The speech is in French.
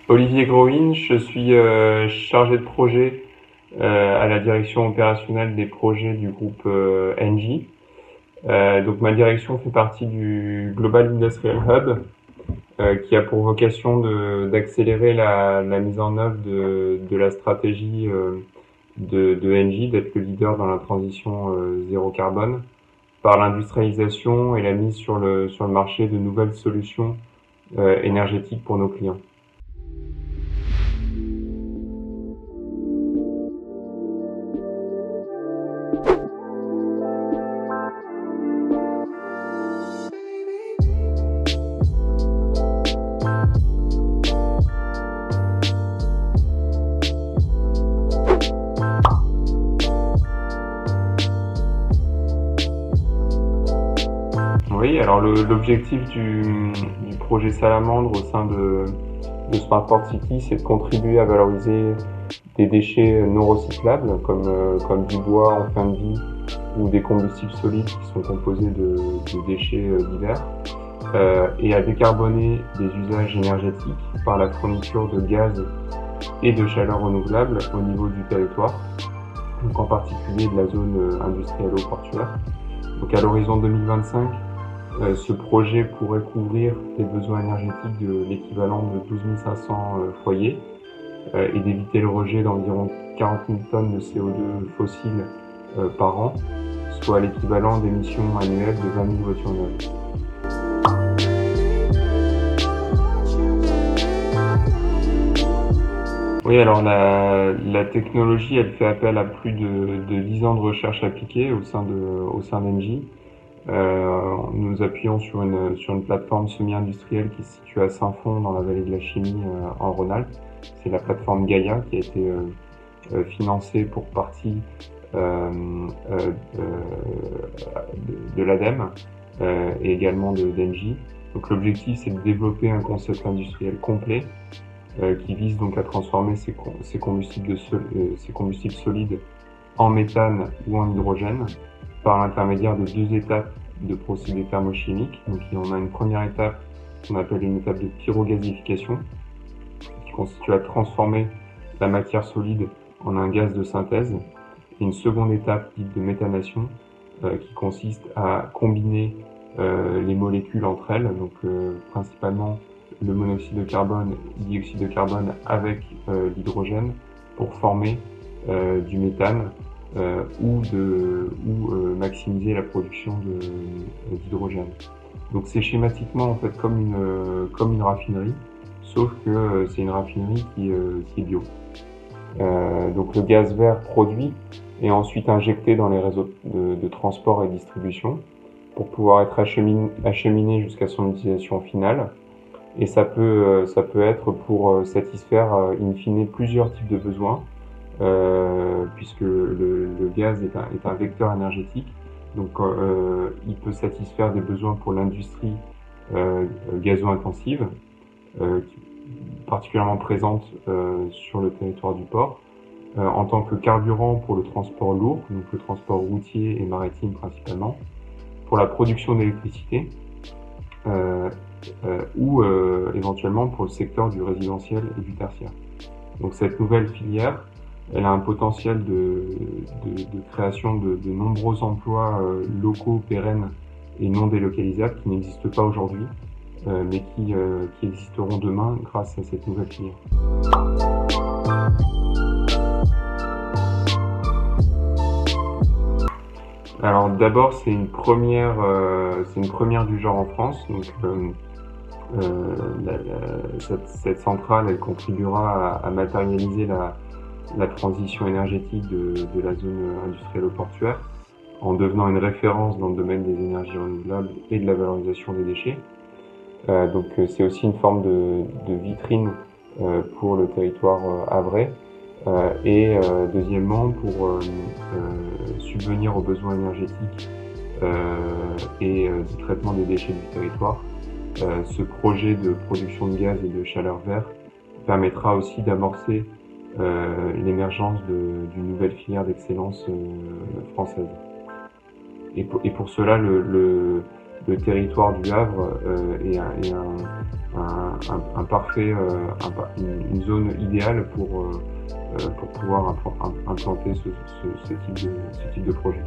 Olivier Growin, je suis chargé de projet à la direction opérationnelle des projets du groupe Engie. Donc ma direction fait partie du Global Industrial Hub qui a pour vocation d'accélérer la mise en œuvre de la stratégie de Engie, d'être le leader dans la transition zéro carbone par l'industrialisation et la mise sur le marché de nouvelles solutions énergétiques pour nos clients. Oui, alors l'objectif du projet Salamandre au sein de Smartport City, c'est de contribuer à valoriser des déchets non recyclables comme du bois en fin de vie ou des combustibles solides qui sont composés de déchets divers et à décarboner des usages énergétiques par la fourniture de gaz et de chaleur renouvelable au niveau du territoire, donc en particulier de la zone industrielle-portuaire. Donc à l'horizon 2025, ce projet pourrait couvrir les besoins énergétiques de l'équivalent de 12 500 foyers et d'éviter le rejet d'environ 40 000 tonnes de CO2 fossiles par an, soit l'équivalent d'émissions annuelles de 20 000 voitures neuves. Oui, alors la technologie, elle fait appel à plus de 10 ans de recherche appliquée au sein d'Engie. Nous nous appuyons sur une plateforme semi-industrielle qui se situe à Saint-Fond dans la vallée de la Chimie en Rhône-Alpes. C'est la plateforme Gaia qui a été financée pour partie de l'ADEME et également d'Engie. Donc l'objectif, c'est de développer un concept industriel complet qui vise donc à transformer ces combustibles solides en méthane ou en hydrogène par l'intermédiaire de deux étapes de procédés thermochimiques. Donc on a une première étape qu'on appelle une étape de pyrogasification qui constitue à transformer la matière solide en un gaz de synthèse, et une seconde étape dite de méthanation qui consiste à combiner les molécules entre elles, donc principalement le monoxyde de carbone, le dioxyde de carbone avec l'hydrogène pour former du méthane ou maximiser la production d'hydrogène. Donc c'est schématiquement en fait comme une raffinerie, sauf que c'est une raffinerie qui est bio. Donc le gaz vert produit est ensuite injecté dans les réseaux de transport et distribution pour pouvoir être acheminé jusqu'à son utilisation finale. Et ça peut être pour satisfaire in fine plusieurs types de besoins, puisque le gaz est un vecteur énergétique. Donc il peut satisfaire des besoins pour l'industrie gazo-intensive, particulièrement présente sur le territoire du port, en tant que carburant pour le transport lourd, donc le transport routier et maritime principalement, pour la production d'électricité, ou éventuellement pour le secteur du résidentiel et du tertiaire. Donc cette nouvelle filière, elle a un potentiel de création de nombreux emplois locaux, pérennes et non délocalisables qui n'existent pas aujourd'hui, mais qui existeront demain grâce à cette nouvelle filière. Alors d'abord, c'est une première du genre en France. Donc cette centrale, elle contribuera à matérialiser la transition énergétique de la zone industrielle portuaire en devenant une référence dans le domaine des énergies renouvelables et de la valorisation des déchets. Donc c'est aussi une forme de vitrine pour le territoire havrais. Et deuxièmement, pour subvenir aux besoins énergétiques et du traitement des déchets du territoire, ce projet de production de gaz et de chaleur vert permettra aussi d'amorcer l'émergence d'une nouvelle filière d'excellence française. Et pour cela, le territoire du Havre est un parfait, une zone idéale pour pouvoir implanter ce type de projet.